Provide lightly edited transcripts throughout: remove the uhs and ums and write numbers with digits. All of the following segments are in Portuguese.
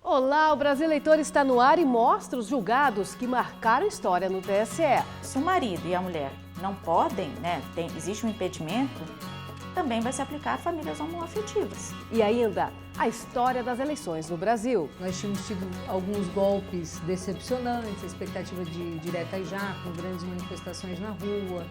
Olá, o Brasil Eleitor está no ar e mostra os julgados que marcaram história no TSE. Se o marido e a mulher não podem, existe um impedimento, também vai se aplicar a famílias homoafetivas. E ainda, a história das eleições no Brasil. Nós tínhamos tido alguns golpes decepcionantes, a expectativa de direta e já, com grandes manifestações na rua.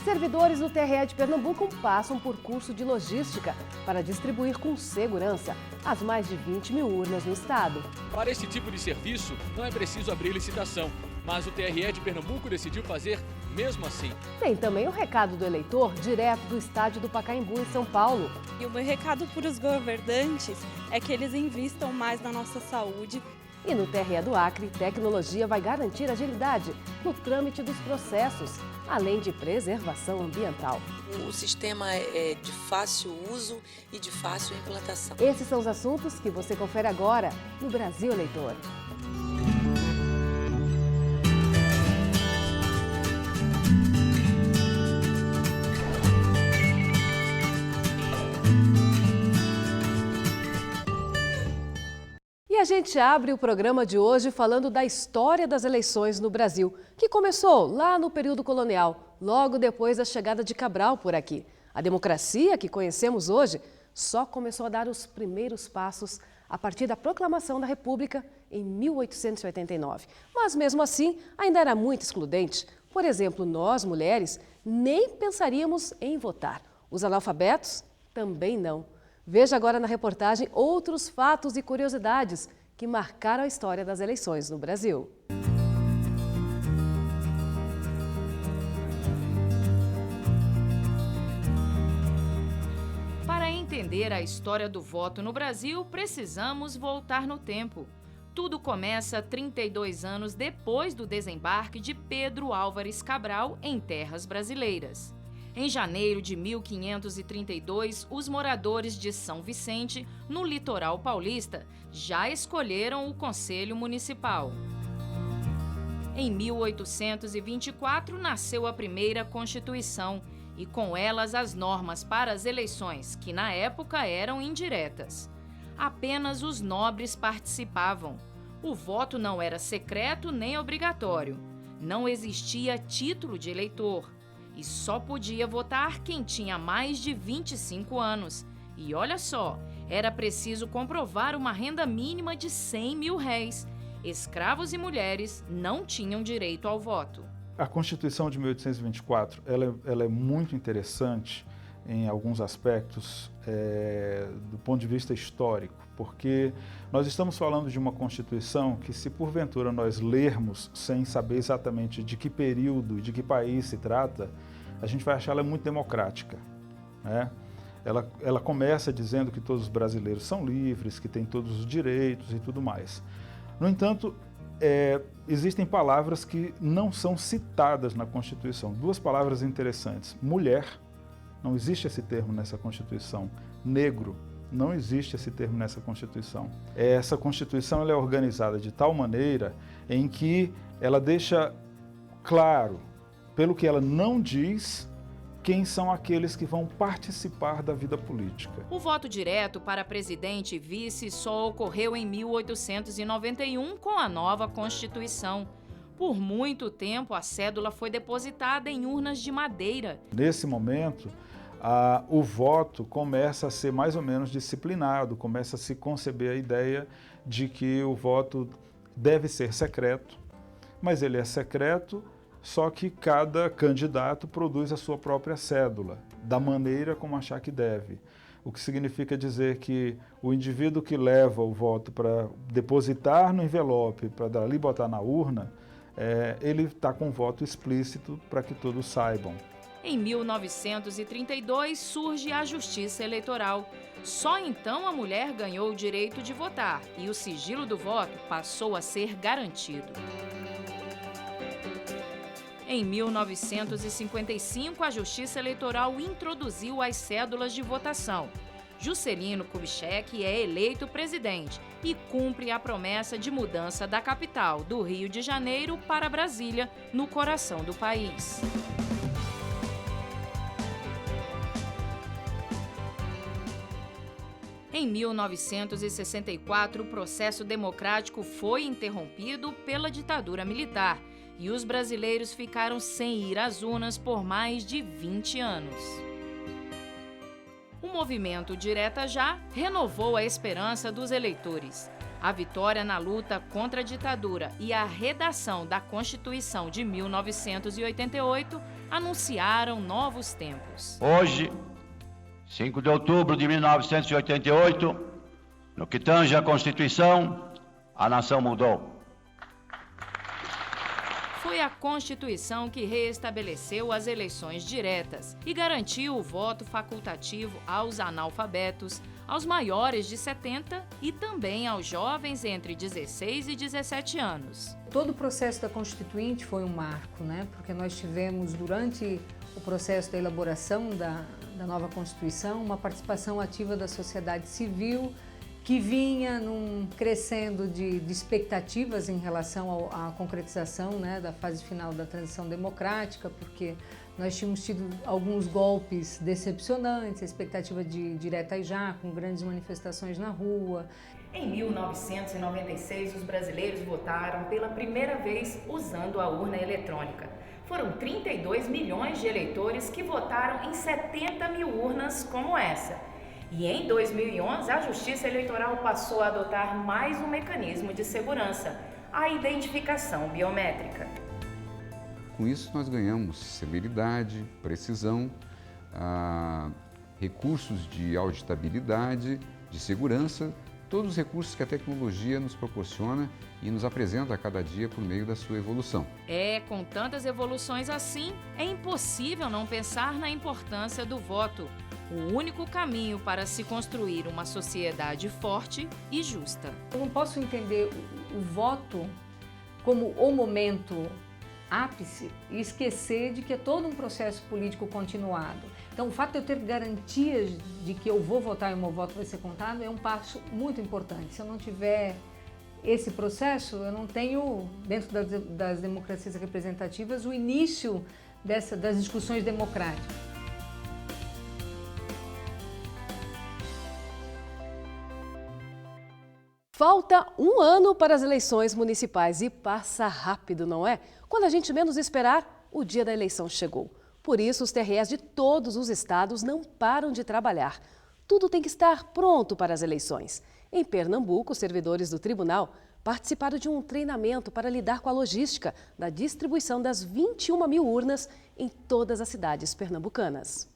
Servidores do TRE de Pernambuco passam por curso de logística para distribuir com segurança as mais de 20 mil urnas no estado. Para esse tipo de serviço, não é preciso abrir licitação, mas o TRE de Pernambuco decidiu fazer mesmo assim. Tem também o recado do eleitor direto do estádio do Pacaembu, em São Paulo. E o meu recado para os governantes é que eles invistam mais na nossa saúde. E no TRE do Acre, tecnologia vai garantir agilidade no trâmite dos processos, além de preservação ambiental. O sistema é de fácil uso e de fácil implantação. Esses são os assuntos que você confere agora no Brasil Eleitor. E a gente abre o programa de hoje falando da história das eleições no Brasil, que começou lá no período colonial, logo depois da chegada de Cabral por aqui. A democracia que conhecemos hoje só começou a dar os primeiros passos a partir da proclamação da República em 1889. Mas mesmo assim, ainda era muito excludente. Por exemplo, nós, mulheres, nem pensaríamos em votar. Os analfabetos, também não. Veja agora na reportagem outros fatos e curiosidades que marcaram a história das eleições no Brasil. Para entender a história do voto no Brasil, precisamos voltar no tempo. Tudo começa 32 anos depois do desembarque de Pedro Álvares Cabral em terras brasileiras. Em janeiro de 1532, os moradores de São Vicente, no litoral paulista, já escolheram o Conselho Municipal. Em 1824, nasceu a primeira Constituição e com elas as normas para as eleições, que na época eram indiretas. Apenas os nobres participavam. O voto não era secreto nem obrigatório. Não existia título de eleitor. E só podia votar quem tinha mais de 25 anos. E olha só, era preciso comprovar uma renda mínima de 100 mil réis. Escravos e mulheres não tinham direito ao voto. A Constituição de 1824 ela é muito interessante em alguns aspectos do ponto de vista histórico, porque nós estamos falando de uma Constituição que, se porventura nós lermos sem saber exatamente de que período e de que país se trata, a gente vai achar ela muito democrática, né? Ela começa dizendo que todos os brasileiros são livres, que têm todos os direitos e tudo mais. No entanto, existem palavras que não são citadas na Constituição. Duas palavras interessantes: mulher, não existe esse termo nessa Constituição. Negro, não existe esse termo nessa Constituição. Essa Constituição ela é organizada de tal maneira em que ela deixa claro, pelo que ela não diz, quem são aqueles que vão participar da vida política. O voto direto para presidente e vice só ocorreu em 1891 com a nova Constituição. Por muito tempo, a cédula foi depositada em urnas de madeira. Nesse momento, o voto começa a ser mais ou menos disciplinado, começa a se conceber a ideia de que o voto deve ser secreto, mas ele é secreto, só que cada candidato produz a sua própria cédula, da maneira como achar que deve. O que significa dizer que o indivíduo que leva o voto para depositar no envelope, para dali botar na urna, ele está com voto explícito para que todos saibam. Em 1932 surge a Justiça Eleitoral. Só então a mulher ganhou o direito de votar e o sigilo do voto passou a ser garantido. Em 1955, a Justiça Eleitoral introduziu as cédulas de votação. Juscelino Kubitschek é eleito presidente e cumpre a promessa de mudança da capital, do Rio de Janeiro, para Brasília, no coração do país. Em 1964, o processo democrático foi interrompido pela ditadura militar e os brasileiros ficaram sem ir às urnas por mais de 20 anos. O movimento Direta Já renovou a esperança dos eleitores. A vitória na luta contra a ditadura e a redação da Constituição de 1988 anunciaram novos tempos. Hoje, 5 de outubro de 1988, no que tange à Constituição, a nação mudou. Foi a Constituição que reestabeleceu as eleições diretas e garantiu o voto facultativo aos analfabetos, aos maiores de 70 e também aos jovens entre 16 e 17 anos. Todo o processo da Constituinte foi um marco, né? Porque nós tivemos, durante o processo da elaboração da nova Constituição, uma participação ativa da sociedade civil, que vinha crescendo de expectativas em relação à concretização, né, da fase final da transição democrática, porque nós tínhamos tido alguns golpes decepcionantes, a expectativa de direta e já, com grandes manifestações na rua. Em 1996, os brasileiros votaram pela primeira vez usando a urna eletrônica. Foram 32 milhões de eleitores que votaram em 70 mil urnas como essa. E em 2011, a Justiça Eleitoral passou a adotar mais um mecanismo de segurança, a identificação biométrica. Com isso, nós ganhamos celeridade, precisão, recursos de auditabilidade, de segurança, todos os recursos que a tecnologia nos proporciona e nos apresenta a cada dia por meio da sua evolução. Com tantas evoluções assim, é impossível não pensar na importância do voto. O único caminho para se construir uma sociedade forte e justa. Eu não posso entender o voto como o momento ápice e esquecer de que é todo um processo político continuado. Então, o fato de eu ter garantias de que eu vou votar e o meu voto vai ser contado é um passo muito importante. Se eu não tiver esse processo, eu não tenho, dentro das democracias representativas, o início das discussões democráticas. Falta um ano para as eleições municipais e passa rápido, não é? Quando a gente menos esperar, o dia da eleição chegou. Por isso, os TREs de todos os estados não param de trabalhar. Tudo tem que estar pronto para as eleições. Em Pernambuco, os servidores do tribunal participaram de um treinamento para lidar com a logística da distribuição das 21 mil urnas em todas as cidades pernambucanas.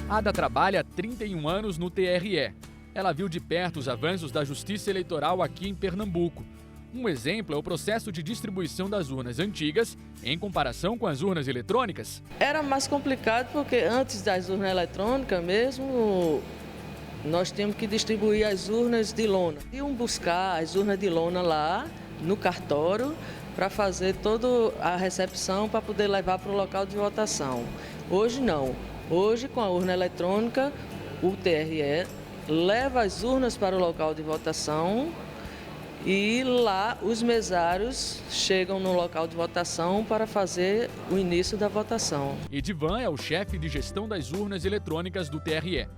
Ada trabalha há 31 anos no TRE. Ela viu de perto os avanços da justiça eleitoral aqui em Pernambuco. Um exemplo é o processo de distribuição das urnas antigas em comparação com as urnas eletrônicas. Era mais complicado porque antes das urnas eletrônicas mesmo, nós tínhamos que distribuir as urnas de lona. Iam buscar as urnas de lona lá no cartório para fazer toda a recepção para poder levar para o local de votação. Hoje não. Hoje, com a urna eletrônica, o TRE leva as urnas para o local de votação e lá os mesários chegam no local de votação para fazer o início da votação. Edivan é o chefe de gestão das urnas eletrônicas do TRE.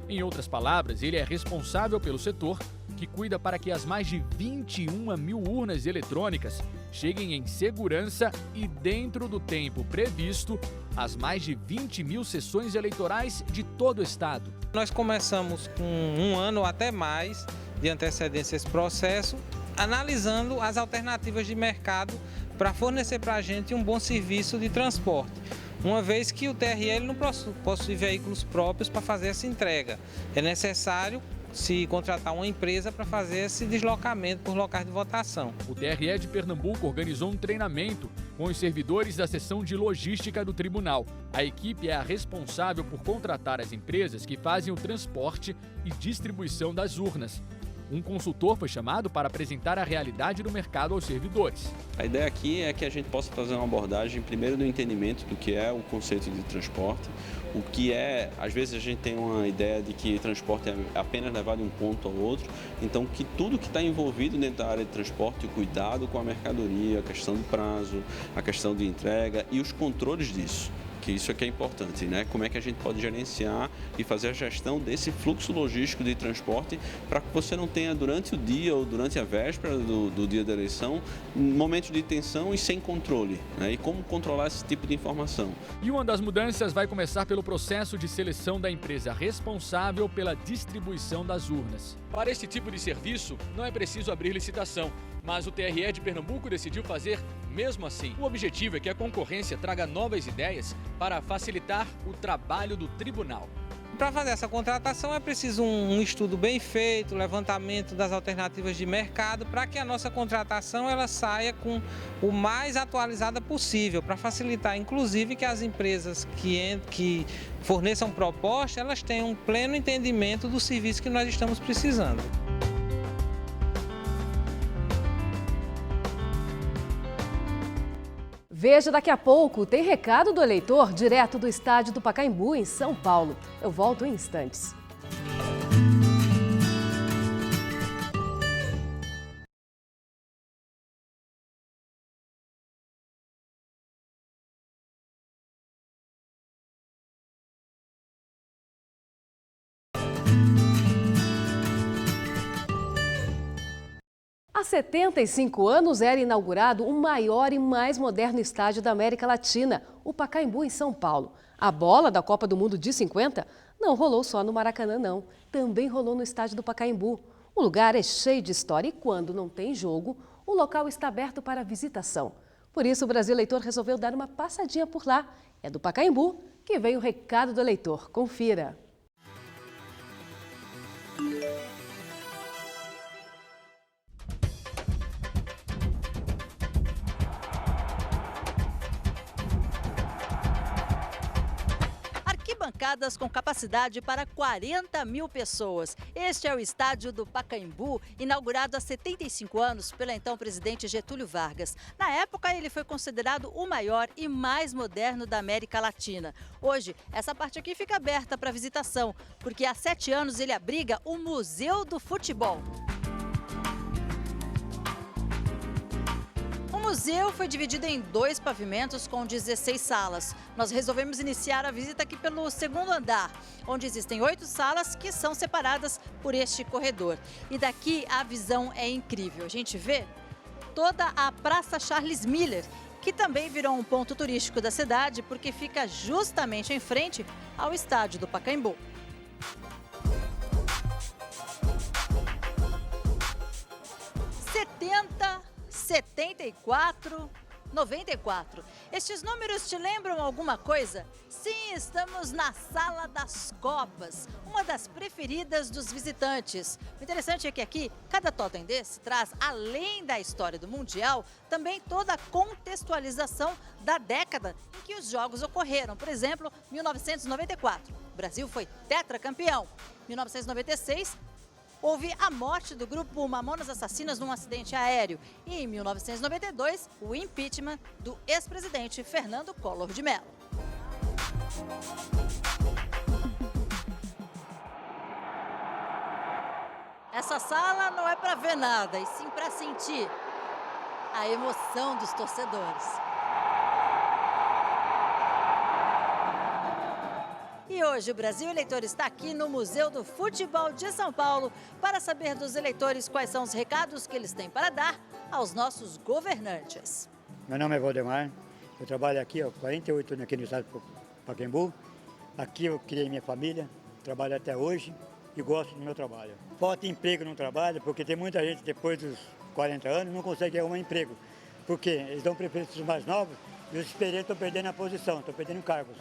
Em outras palavras, ele é responsável pelo setor que cuida para que as mais de 21 mil urnas eletrônicas cheguem em segurança e dentro do tempo previsto às mais de 20 mil sessões eleitorais de todo o estado. Nós começamos com um ano ou até mais de antecedência esse processo, analisando as alternativas de mercado para fornecer para a gente um bom serviço de transporte. Uma vez que o TRE não possui veículos próprios para fazer essa entrega, é necessário se contratar uma empresa para fazer esse deslocamento por locais de votação. O TRE de Pernambuco organizou um treinamento com os servidores da seção de logística do tribunal. A equipe é a responsável por contratar as empresas que fazem o transporte e distribuição das urnas. Um consultor foi chamado para apresentar a realidade do mercado aos servidores. A ideia aqui é que a gente possa fazer uma abordagem, primeiro, do entendimento do que é o conceito de transporte, o que é, às vezes a gente tem uma ideia de que transporte é apenas levar de um ponto ao outro, então que tudo que está envolvido dentro da área de transporte, o cuidado com a mercadoria, a questão do prazo, a questão de entrega e os controles disso. que isso é que é importante, né? Como é que a gente pode gerenciar e fazer a gestão desse fluxo logístico de transporte para que você não tenha durante o dia ou durante a véspera do dia da eleição momentos de tensão e sem controle, né? E como controlar esse tipo de informação. E uma das mudanças vai começar pelo processo de seleção da empresa responsável pela distribuição das urnas. Para esse tipo de serviço, não é preciso abrir licitação, mas o TRE de Pernambuco decidiu fazer mesmo assim. O objetivo é que a concorrência traga novas ideias para facilitar o trabalho do tribunal. Para fazer essa contratação é preciso um estudo bem feito, levantamento das alternativas de mercado, para que a nossa contratação ela saia com o mais atualizada possível, para facilitar, inclusive, que as empresas que forneçam proposta, elas tenham um pleno entendimento do serviço que nós estamos precisando. Veja daqui a pouco, tem recado do eleitor direto do estádio do Pacaembu, em São Paulo. Eu volto em instantes. Há 75 anos era inaugurado o maior e mais moderno estádio da América Latina, o Pacaembu, em São Paulo. A bola da Copa do Mundo de 50 não rolou só no Maracanã, não. Também rolou no estádio do Pacaembu. O lugar é cheio de história e quando não tem jogo, o local está aberto para visitação. Por isso, o Brasil Eleitor resolveu dar uma passadinha por lá. É do Pacaembu que vem o recado do eleitor. Confira. Arquibancadas com capacidade para 40 mil pessoas. Este é o estádio do Pacaembu, inaugurado há 75 anos pelo então presidente Getúlio Vargas. Na época, ele foi considerado o maior e mais moderno da América Latina. Hoje, essa parte aqui fica aberta para visitação, porque há 7 anos ele abriga o Museu do Futebol. O museu foi dividido em 2 pavimentos com 16 salas. Nós resolvemos iniciar a visita aqui pelo segundo andar, onde existem 8 salas que são separadas por este corredor. E daqui a visão é incrível. A gente vê toda a Praça Charles Miller, que também virou um ponto turístico da cidade, porque fica justamente em frente ao estádio do Pacaembu. (70, 74, 94. Estes números te lembram alguma coisa? Sim, estamos na Sala das Copas, uma das preferidas dos visitantes. O interessante é que aqui, cada totem desse traz, além da história do Mundial, também toda a contextualização da década em que os jogos ocorreram. Por exemplo, 1994, o Brasil foi tetracampeão. 1996, houve a morte do grupo Mamonas Assassinas num acidente aéreo. E em 1992, o impeachment do ex-presidente Fernando Collor de Mello. Essa sala não é para ver nada, e sim para sentir a emoção dos torcedores. E hoje o Brasil Eleitor está aqui no Museu do Futebol de São Paulo para saber dos eleitores quais são os recados que eles têm para dar aos nossos governantes. Meu nome é Valdemar, eu trabalho aqui há 48 anos aqui no estado do Pacaembu. Aqui eu criei minha família, trabalho até hoje e gosto do meu trabalho. Falta emprego no trabalho porque tem muita gente depois dos 40 anos não consegue arrumar emprego. Porque eles dão preferência aos mais novos e os experientes estão perdendo a posição, estão perdendo cargos.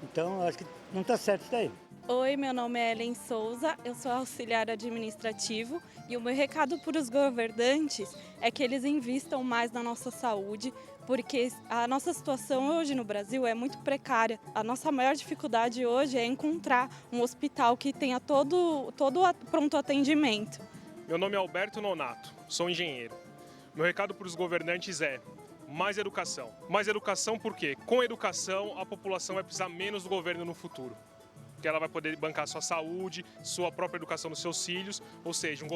Então, acho que não está certo isso daí. Oi, meu nome é Ellen Souza, eu sou auxiliar administrativo e o meu recado para os governantes é que eles invistam mais na nossa saúde, porque a nossa situação hoje no Brasil é muito precária. A nossa maior dificuldade hoje é encontrar um hospital que tenha todo pronto atendimento. Meu nome é Alberto Nonato, sou engenheiro. Meu recado para os governantes é: mais educação. Mais educação porque, com educação, a população vai precisar menos do governo no futuro. Porque ela vai poder bancar sua saúde, sua própria educação dos seus filhos, ou seja,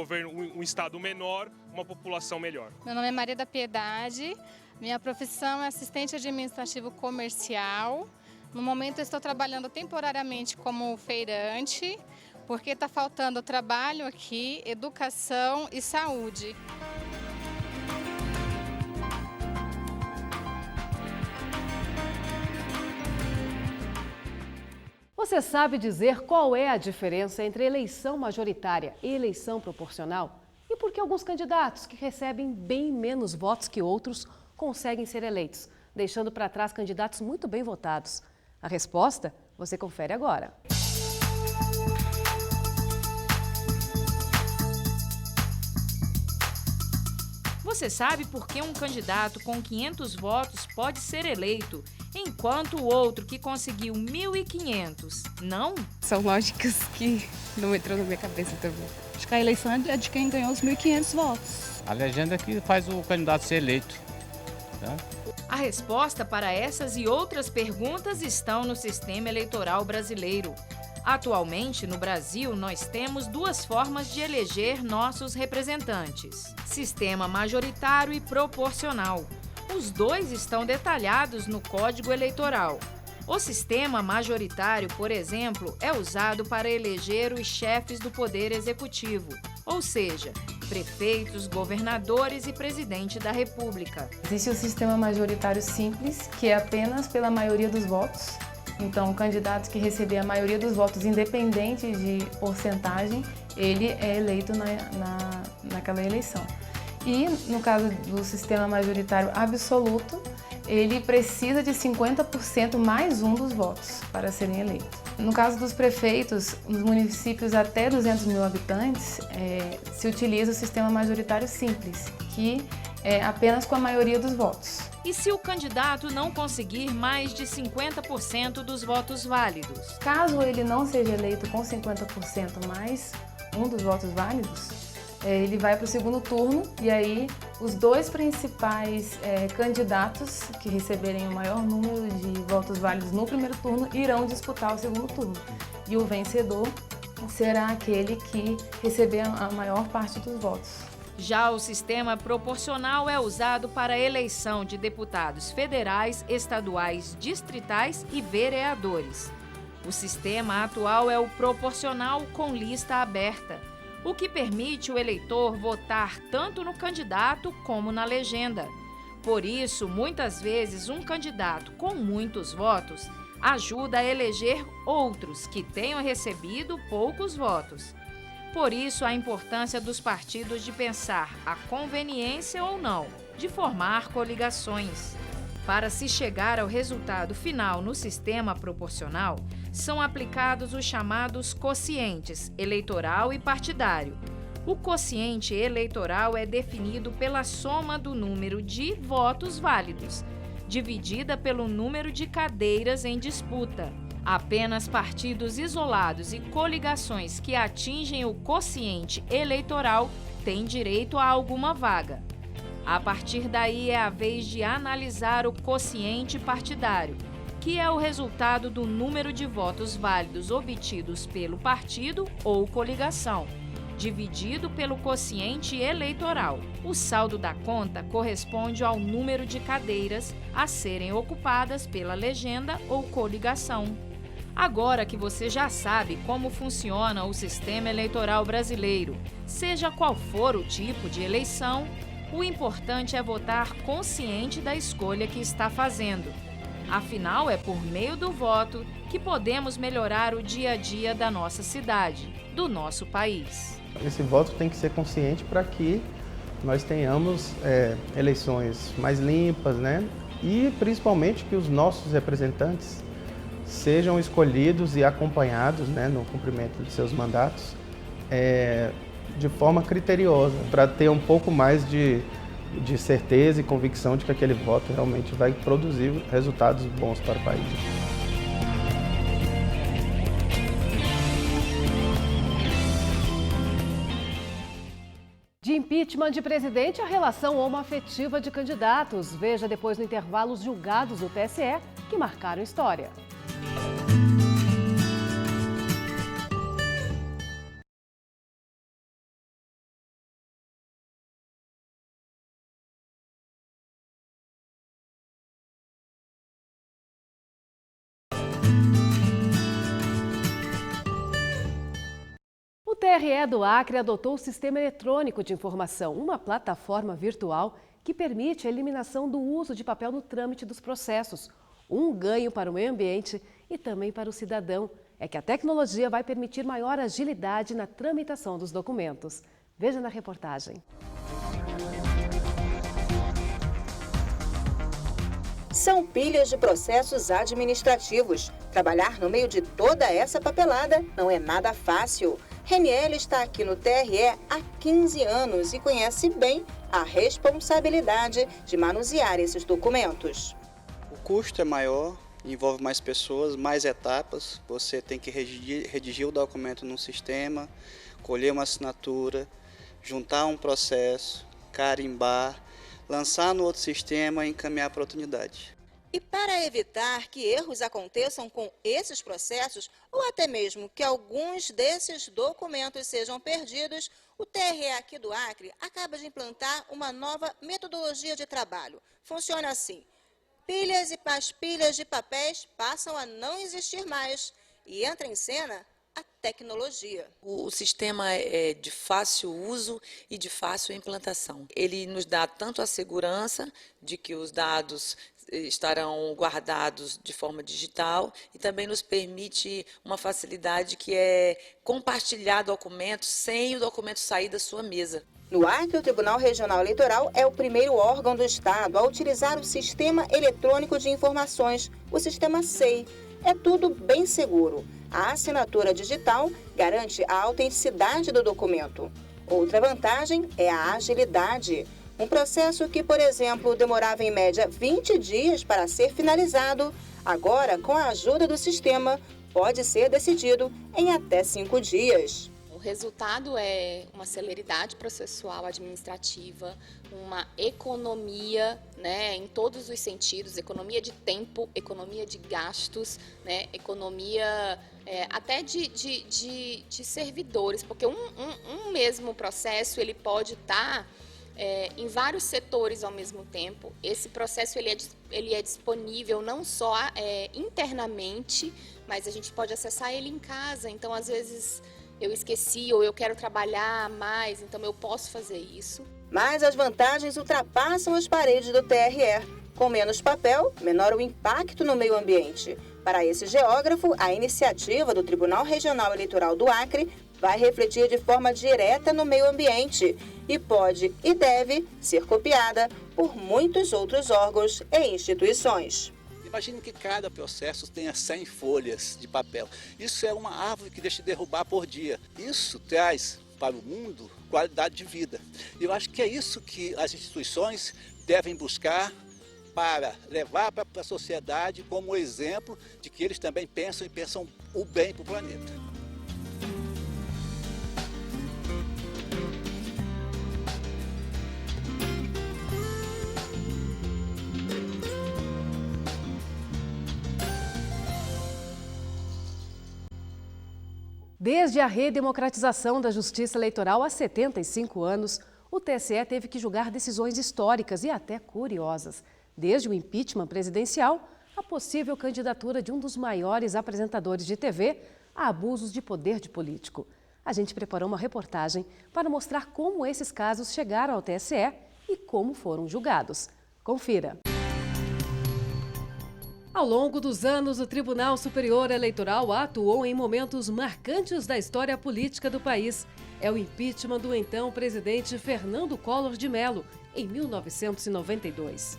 um estado menor, uma população melhor. Meu nome é Maria da Piedade, minha profissão é assistente administrativo comercial. No momento eu estou trabalhando temporariamente como feirante, porque está faltando trabalho aqui, educação e saúde. Você sabe dizer qual é a diferença entre eleição majoritária e eleição proporcional? E por que alguns candidatos que recebem bem menos votos que outros conseguem ser eleitos, deixando para trás candidatos muito bem votados? A resposta você confere agora. Você sabe por que um candidato com 500 votos pode ser eleito, enquanto o outro que conseguiu 1.500 não? São lógicas que não entrou na minha cabeça também. Acho que a eleição é de quem ganhou os 1.500 votos. A legenda que faz o candidato ser eleito. Tá? A resposta para essas e outras perguntas estão no sistema eleitoral brasileiro. Atualmente, no Brasil, nós temos duas formas de eleger nossos representantes: sistema majoritário e proporcional. Os dois estão detalhados no Código Eleitoral. O sistema majoritário, por exemplo, é usado para eleger os chefes do Poder Executivo, ou seja, prefeitos, governadores e presidente da República. Existe o sistema majoritário simples, que é apenas pela maioria dos votos. Então, o candidato que receber a maioria dos votos, independente de porcentagem, ele é eleito naquela eleição. E, no caso do sistema majoritário absoluto, ele precisa de 50% mais um dos votos para serem eleitos. No caso dos prefeitos, nos municípios até 200 mil habitantes, se utiliza o sistema majoritário simples, que é apenas com a maioria dos votos. E se o candidato não conseguir mais de 50% dos votos válidos? Caso ele não seja eleito com 50% mais um dos votos válidos, ele vai para o segundo turno e aí os dois principais candidatos que receberem o maior número de votos válidos no primeiro turno irão disputar o segundo turno. E o vencedor será aquele que receber a maior parte dos votos. Já o sistema proporcional é usado para a eleição de deputados federais, estaduais, distritais e vereadores. O sistema atual é o proporcional com lista aberta, o que permite o eleitor votar tanto no candidato como na legenda. Por isso, muitas vezes, um candidato com muitos votos ajuda a eleger outros que tenham recebido poucos votos. Por isso, a importância dos partidos de pensar a conveniência ou não de formar coligações. Para se chegar ao resultado final no sistema proporcional, são aplicados os chamados quocientes eleitoral e partidário. O quociente eleitoral é definido pela soma do número de votos válidos, dividida pelo número de cadeiras em disputa. Apenas partidos isolados e coligações que atingem o quociente eleitoral têm direito a alguma vaga. A partir daí é a vez de analisar o quociente partidário, que é o resultado do número de votos válidos obtidos pelo partido ou coligação, dividido pelo quociente eleitoral. O saldo da conta corresponde ao número de cadeiras a serem ocupadas pela legenda ou coligação. Agora que você já sabe como funciona o sistema eleitoral brasileiro, seja qual for o tipo de eleição, o importante é votar consciente da escolha que está fazendo. Afinal, é por meio do voto que podemos melhorar o dia a dia da nossa cidade, do nosso país. Esse voto tem que ser consciente para que nós tenhamos eleições mais limpas, né? E principalmente que os nossos representantes sejam escolhidos e acompanhados, né, no cumprimento de seus mandatos de forma criteriosa, para ter um pouco mais de certeza e convicção de que aquele voto realmente vai produzir resultados bons para o país. De impeachment de presidente à relação homoafetiva de candidatos. Veja depois no intervalo os julgados do TSE que marcaram história. TRE do Acre adotou o Sistema Eletrônico de Informação, uma plataforma virtual que permite a eliminação do uso de papel no trâmite dos processos. Um ganho para o meio ambiente e também para o cidadão é que a tecnologia vai permitir maior agilidade na tramitação dos documentos. Veja na reportagem. São pilhas de processos administrativos. Trabalhar no meio de toda essa papelada não é nada fácil. Reniele está aqui no TRE há 15 anos e conhece bem a responsabilidade de manusear esses documentos. O custo é maior, envolve mais pessoas, mais etapas. Você tem que redigir o documento num sistema, colher uma assinatura, juntar um processo, carimbar, lançar no outro sistema e encaminhar para outra unidade. E para evitar que erros aconteçam com esses processos, ou até mesmo que alguns desses documentos sejam perdidos, o TRE aqui do Acre acaba de implantar uma nova metodologia de trabalho. Funciona assim: pilhas e pastilhas de papéis passam a não existir mais e entra em cena a tecnologia. O sistema é de fácil uso e de fácil implantação. Ele nos dá tanto a segurança de que os dados estarão guardados de forma digital e também nos permite uma facilidade que é compartilhar documentos sem o documento sair da sua mesa. No Acre, o Tribunal Regional Eleitoral é o primeiro órgão do Estado a utilizar o Sistema Eletrônico de Informações, o Sistema SEI. É tudo bem seguro. A assinatura digital garante a autenticidade do documento. Outra vantagem é a agilidade. Um processo que, por exemplo, demorava em média 20 dias para ser finalizado, agora, com a ajuda do sistema, pode ser decidido em até 5 dias. O resultado é uma celeridade processual administrativa, uma economia, né, em todos os sentidos, economia de tempo, economia de gastos, né, economia até de servidores, porque um mesmo processo ele pode estar em vários setores ao mesmo tempo. Esse processo ele é disponível não só internamente, mas a gente pode acessar ele em casa. Então, às vezes, eu esqueci ou eu quero trabalhar mais, então eu posso fazer isso. Mas as vantagens ultrapassam as paredes do TRE. Com menos papel, menor o impacto no meio ambiente. Para esse geógrafo, a iniciativa do Tribunal Regional Eleitoral do Acre vai refletir de forma direta no meio ambiente e pode e deve ser copiada por muitos outros órgãos e instituições. Imagine que cada processo tenha 100 folhas de papel. Isso é uma árvore que deixa de derrubar por dia. Isso traz para o mundo qualidade de vida. E eu acho que é isso que as instituições devem buscar para levar para a sociedade como exemplo de que eles também pensam o bem para o planeta. Desde a redemocratização da Justiça Eleitoral há 75 anos, o TSE teve que julgar decisões históricas e até curiosas. Desde o impeachment presidencial, a possível candidatura de um dos maiores apresentadores de TV a abusos de poder de político. A gente preparou uma reportagem para mostrar como esses casos chegaram ao TSE e como foram julgados. Confira! Ao longo dos anos, o Tribunal Superior Eleitoral atuou em momentos marcantes da história política do país. É o impeachment do então presidente Fernando Collor de Mello, em 1992.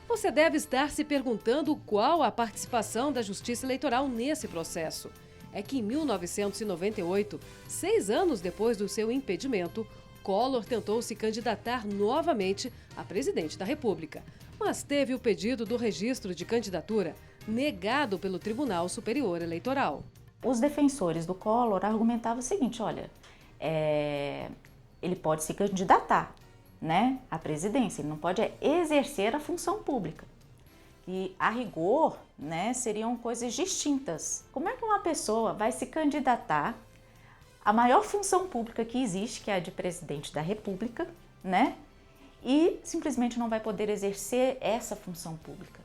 Você deve estar se perguntando qual a participação da Justiça Eleitoral nesse processo. É que em 1998, 6 anos depois do seu impedimento, Collor tentou se candidatar novamente a presidente da República, mas teve o pedido do registro de candidatura negado pelo Tribunal Superior Eleitoral. Os defensores do Collor argumentavam o seguinte, olha, ele pode se candidatar, né, à presidência, ele não pode exercer a função pública. E, a rigor, né, seriam coisas distintas. Como é que uma pessoa vai se candidatar à maior função pública que existe, que é a de presidente da República, né, e simplesmente não vai poder exercer essa função pública.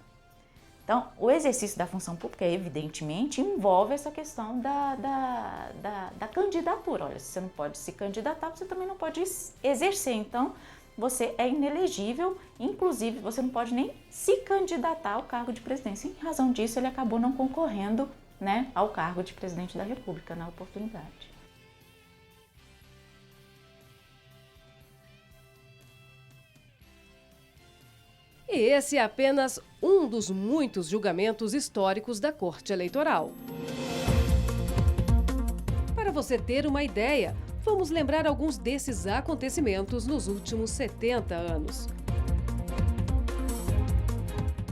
Então, o exercício da função pública, evidentemente, envolve essa questão da candidatura. Olha, se você não pode se candidatar, você também não pode exercer. Então, você é inelegível, inclusive você não pode nem se candidatar ao cargo de presidência. Em razão disso, ele acabou não concorrendo, né, ao cargo de presidente da República na oportunidade. E esse é apenas um dos muitos julgamentos históricos da Corte Eleitoral. Para você ter uma ideia, vamos lembrar alguns desses acontecimentos nos últimos 70 anos.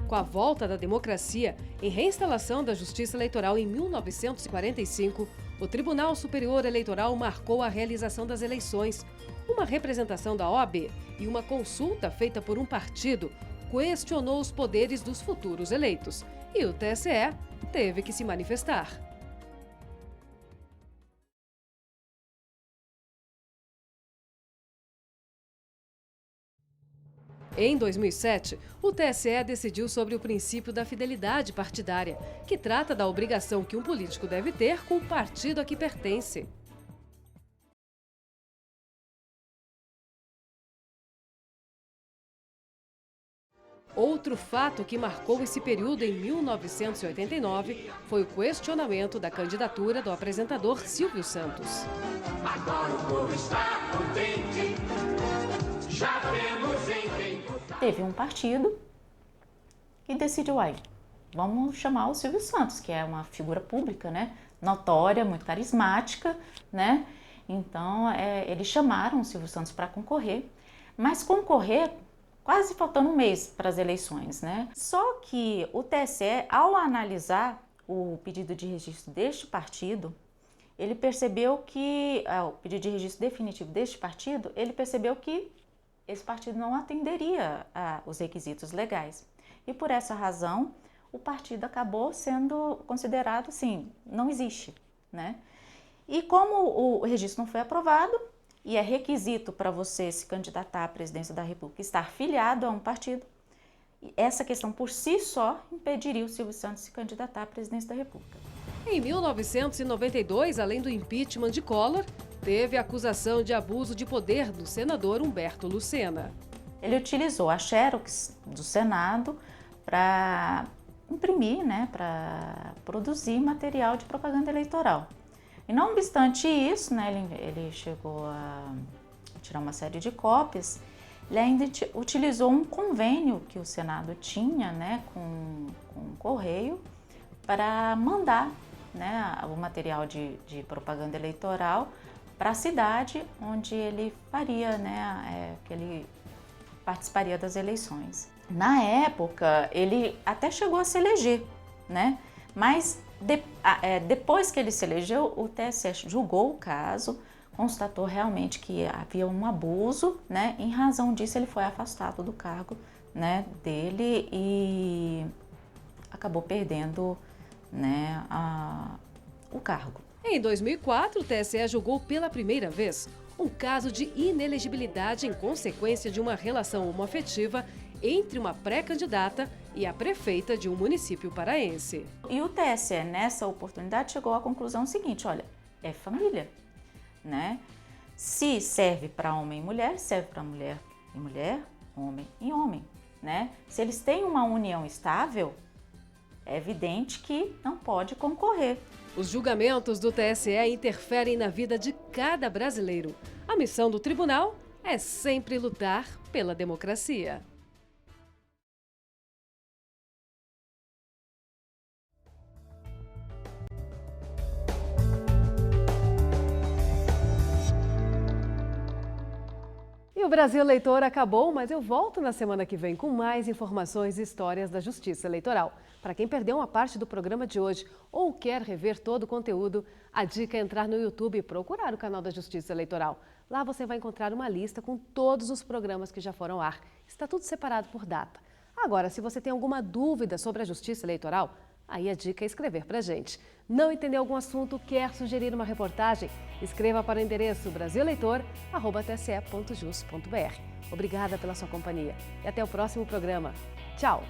Com a volta da democracia e reinstalação da Justiça Eleitoral em 1945, o Tribunal Superior Eleitoral marcou a realização das eleições. Uma representação da OAB e uma consulta feita por um partido questionou os poderes dos futuros eleitos. E o TSE teve que se manifestar. Em 2007, o TSE decidiu sobre o princípio da fidelidade partidária, que trata da obrigação que um político deve ter com o partido a que pertence. Outro fato que marcou esse período em 1989 foi o questionamento da candidatura do apresentador Silvio Santos. Agora o povo está contente, já temos em quem votar. Teve um partido que decidiu, vamos chamar o Silvio Santos, que é uma figura pública, né? Notória, muito carismática, né? Então, eles chamaram o Silvio Santos para concorrer, mas concorrer quase faltando um mês para as eleições, né? Só que o TSE, ao analisar o pedido de registro deste partido, ele percebeu que, o pedido de registro definitivo deste partido, ele percebeu que esse partido não atenderia os requisitos legais. E por essa razão, o partido acabou sendo considerado assim, não existe, né? E como o registro não foi aprovado, e é requisito para você se candidatar à presidência da República estar filiado a um partido, essa questão por si só impediria o Silvio Santos se candidatar à presidência da República. Em 1992, além do impeachment de Collor, teve a acusação de abuso de poder do senador Humberto Lucena. Ele utilizou a Xerox do Senado para imprimir, né, para produzir material de propaganda eleitoral. E não obstante isso, né, ele chegou a tirar uma série de cópias, ele ainda utilizou um convênio que o Senado tinha, né, com o Correio para mandar, né, o material de propaganda eleitoral para a cidade onde ele faria, né, que ele participaria das eleições. Na época, ele até chegou a se eleger, né, mas depois que ele se elegeu, o TSE julgou o caso, constatou realmente que havia um abuso, né? Em razão disso, ele foi afastado do cargo, né, dele e acabou perdendo, né, o cargo. Em 2004, o TSE julgou pela primeira vez um caso de inelegibilidade em consequência de uma relação homoafetiva entre uma pré-candidata e a prefeita de um município paraense. E o TSE, nessa oportunidade, chegou à conclusão seguinte, olha, é família, né? Se serve para homem e mulher, serve para mulher e mulher, homem e homem, né? Se eles têm uma união estável, é evidente que não pode concorrer. Os julgamentos do TSE interferem na vida de cada brasileiro. A missão do tribunal é sempre lutar pela democracia. E o Brasil Eleitor acabou, mas eu volto na semana que vem com mais informações e histórias da Justiça Eleitoral. Para quem perdeu uma parte do programa de hoje ou quer rever todo o conteúdo, a dica é entrar no YouTube e procurar o canal da Justiça Eleitoral. Lá você vai encontrar uma lista com todos os programas que já foram ao ar. Está tudo separado por data. Agora, se você tem alguma dúvida sobre a Justiça Eleitoral, Aí a dica é escrever pra gente. Não entendeu algum assunto, quer sugerir uma reportagem? Escreva para o endereço brasileitor@tse.jus.br. Obrigada pela sua companhia e até o próximo programa. Tchau!